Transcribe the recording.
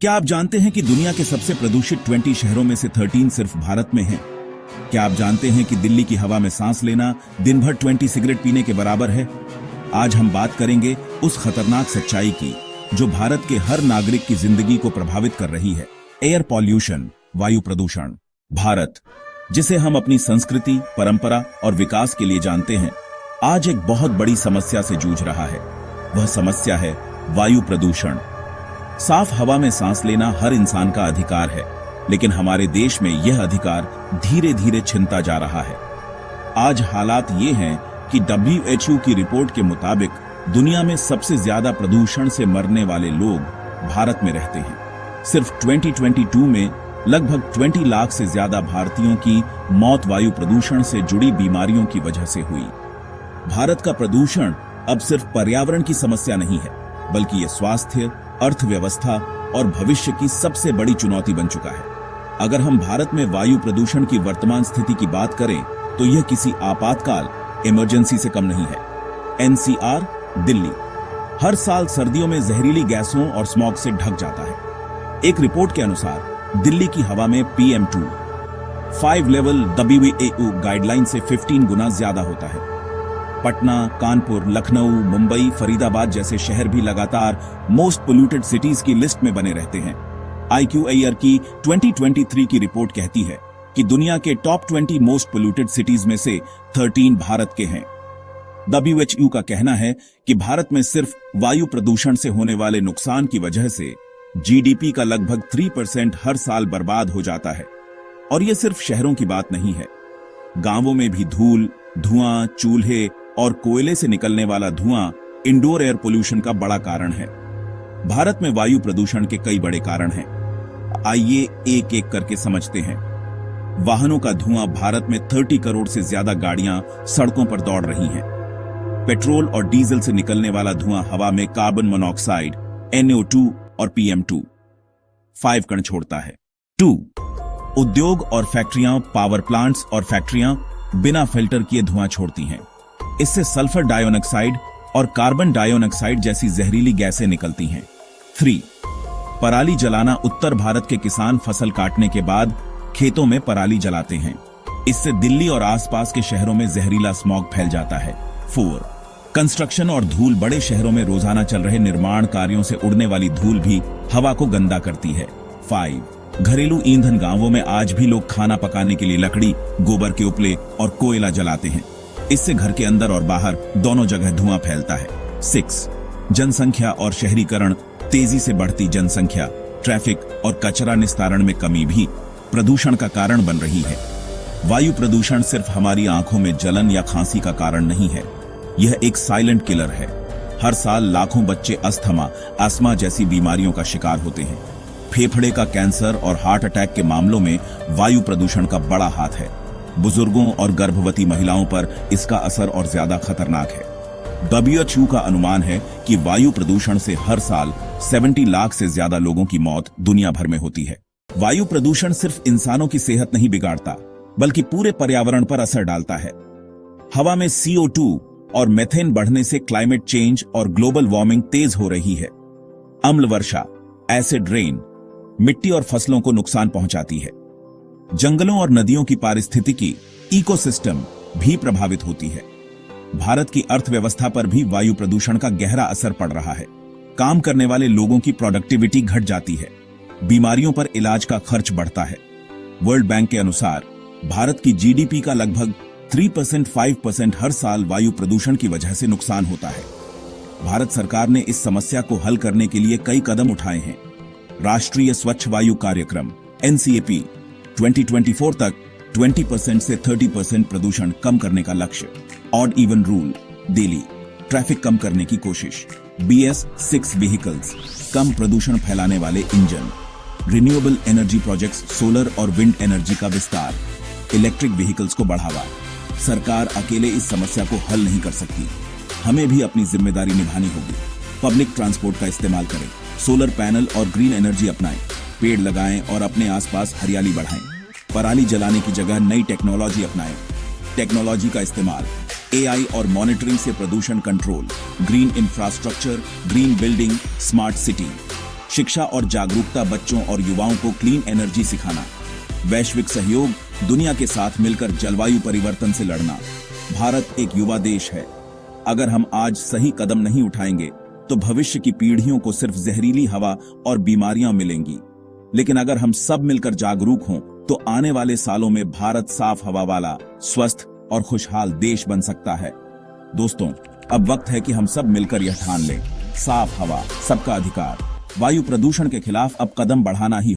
क्या आप जानते हैं कि दुनिया के सबसे प्रदूषित 20 शहरों में से 13 सिर्फ भारत में हैं? क्या आप जानते हैं कि दिल्ली की हवा में सांस लेना दिन भर 20 सिगरेट पीने के बराबर है? आज हम बात करेंगे उस खतरनाक सच्चाई की जो भारत के हर नागरिक की जिंदगी को प्रभावित कर रही है। एयर पॉल्यूशन, वायु प्रदूषण। भारत, जिसे हम अपनी संस्कृति, परंपरा और विकास के लिए जानते हैं, आज एक बहुत बड़ी समस्या से जूझ रहा है। वह समस्या है वायु प्रदूषण। साफ हवा में सांस लेना हर इंसान का अधिकार है, लेकिन हमारे देश में यह अधिकार धीरे धीरे छिनता जा रहा है। आज हालात ये हैं कि WHO की रिपोर्ट के मुताबिक दुनिया में सबसे ज्यादा प्रदूषण से मरने वाले लोग भारत में रहते हैं। सिर्फ 2022 में लगभग 20 लाख से ज्यादा भारतीयों की मौत वायु प्रदूषण से जुड़ी बीमारियों की वजह से हुई। भारत का प्रदूषण अब सिर्फ पर्यावरण की समस्या नहीं है, बल्कि ये स्वास्थ्य, अर्थव्यवस्था और भविष्य की सबसे बड़ी चुनौती बन चुका है। अगर हम भारत में वायु प्रदूषण की वर्तमान स्थिति की बात करें तो यह किसी आपातकाल इमरजेंसी से कम नहीं है। NCR, दिल्ली हर साल सर्दियों में जहरीली गैसों और स्मॉग से ढक जाता है। एक रिपोर्ट के अनुसार दिल्ली की हवा में PM2 5 लेवल WHO गाइडलाइन से 15 गुना ज्यादा होता है। पटना, कानपुर, लखनऊ, मुंबई, फरीदाबाद जैसे शहर भी लगातार मोस्ट पोल्यूटेड सिटीज की लिस्ट में बने रहते हैं। IQAir की 2023 की रिपोर्ट कहती है कि दुनिया के टॉप 20 मोस्ट पोल्यूटेड सिटीज में से 13 भारत के हैं। WHO का कहना है कि भारत में सिर्फ वायु प्रदूषण से होने वाले नुकसान की वजह से GDP का लगभग 3% हर साल बर्बाद हो जाता है। और यह सिर्फ शहरों की बात नहीं है, गांवों में भी धूल, धुआं, चूल्हे और कोयले से निकलने वाला धुआं इंडोर एयर पोल्यूशन का बड़ा कारण है। भारत में वायु प्रदूषण के कई बड़े कारण हैं। आइए एक एक करके समझते हैं। वाहनों का धुआं। भारत में 30 करोड़ से ज्यादा गाड़ियां सड़कों पर दौड़ रही हैं। पेट्रोल और डीजल से निकलने वाला धुआं हवा में कार्बन मोनोऑक्साइड, NO2 और PM2 5 कण छोड़ता है। 2. उद्योग और फैक्ट्रियां। पावर प्लांट्स और फैक्ट्रियां बिना फिल्टर किए धुआं छोड़ती हैं। इससे सल्फर डाइऑक्साइड और कार्बन डाइऑक्साइड जैसी जहरीली गैसें निकलती हैं। 3. पराली जलाना। उत्तर भारत के किसान फसल काटने के बाद खेतों में पराली जलाते हैं। इससे दिल्ली और आसपास के शहरों में जहरीला स्मॉग फैल जाता है। 4. कंस्ट्रक्शन और धूल। बड़े शहरों में रोजाना चल रहे निर्माण कार्यों से उड़ने वाली धूल भी हवा को गंदा करती है। 5. घरेलू ईंधन। गांवों में आज भी लोग खाना पकाने के लिए लकड़ी, गोबर के उपले और कोयला जलाते हैं। इससे घर के अंदर और बाहर दोनों जगह धुआं फैलता है। 6. जनसंख्या और शहरीकरण। तेजी से बढ़ती जनसंख्या, ट्रैफिक और कचरा निस्तारण में कमी भी प्रदूषण का कारण बन रही है। वायु प्रदूषण सिर्फ हमारी आंखों में जलन या खांसी का कारण नहीं है, यह एक साइलेंट किलर है। हर साल लाखों बच्चे अस्थमा, अस्थमा जैसी बीमारियों का शिकार होते हैं। फेफड़े का कैंसर और हार्ट अटैक के मामलों में वायु प्रदूषण का बड़ा हाथ है। बुजुर्गों और गर्भवती महिलाओं पर इसका असर और ज्यादा खतरनाक है। WHO का अनुमान है कि वायु प्रदूषण से हर साल 70 लाख से ज्यादा लोगों की मौत दुनिया भर में होती है। वायु प्रदूषण सिर्फ इंसानों की सेहत नहीं बिगाड़ता, बल्कि पूरे पर्यावरण पर असर डालता है। हवा में CO2 और मेथेन बढ़ने से क्लाइमेट चेंज और ग्लोबल वार्मिंग तेज हो रही है। अम्ल वर्षा, एसिड रेन मिट्टी और फसलों को नुकसान पहुंचाती है। जंगलों और नदियों की पारिस्थितिकी, इकोसिस्टम भी प्रभावित होती है। भारत की अर्थव्यवस्था पर भी वायु प्रदूषण का गहरा असर पड़ रहा है। काम करने वाले लोगों की प्रोडक्टिविटी घट जाती है। बीमारियों पर इलाज का खर्च बढ़ता है। वर्ल्ड बैंक के अनुसार भारत की GDP का लगभग 3% हर साल वायु प्रदूषण की वजह से नुकसान होता है। भारत सरकार ने इस समस्या को हल करने के लिए कई कदम उठाए हैं। राष्ट्रीय स्वच्छ वायु कार्यक्रम NCAP 2024 तक 20% से 30% प्रदूषण कम करने का लक्ष्य। Odd even rule. Delhi traffic कम करने की कोशिश। BS6 व्हीकल्स, कम प्रदूषण फैलाने वाले engine. Renewable energy projects. Solar और विंड एनर्जी का विस्तार। इलेक्ट्रिक व्हीकल्स को बढ़ावा। सरकार अकेले इस समस्या को हल नहीं कर सकती, हमें भी अपनी जिम्मेदारी निभानी होगी। पब्लिक ट्रांसपोर्ट का इस्तेमाल करें। सोलर पैनल और ग्रीन एनर्जी अपनाएं। पेड़ लगाएं और अपने आसपास हरियाली बढ़ाएं। पराली जलाने की जगह नई टेक्नोलॉजी अपनाएं। टेक्नोलॉजी का इस्तेमाल, AI और मॉनिटरिंग से प्रदूषण control. Green infrastructure, green building, smart city. शिक्षा और जागरूकता, बच्चों और युवाओं को क्लीन एनर्जी सिखाना, वैश्विक सहयोग, दुनिया के साथ मिलकर जलवायु परिवर्तन से लड़ना। भारत एक युवा देश है। अगर हम आज सही कदम नहीं उठाएंगे तो भविष्य की पीढ़ियों को सिर्फ जहरीली हवा और बीमारियां मिलेंगी। लेकिन अगर हम सब मिलकर जागरूक हों तो आने वाले सालों में भारत साफ हवा वाला, स्वस्थ और खुशहाल देश बन सकता है। दोस्तों, अब वक्त है कि हम सब मिलकर यह ठान लें, साफ हवा सबका अधिकार। वायु प्रदूषण के खिलाफ अब कदम बढ़ाना ही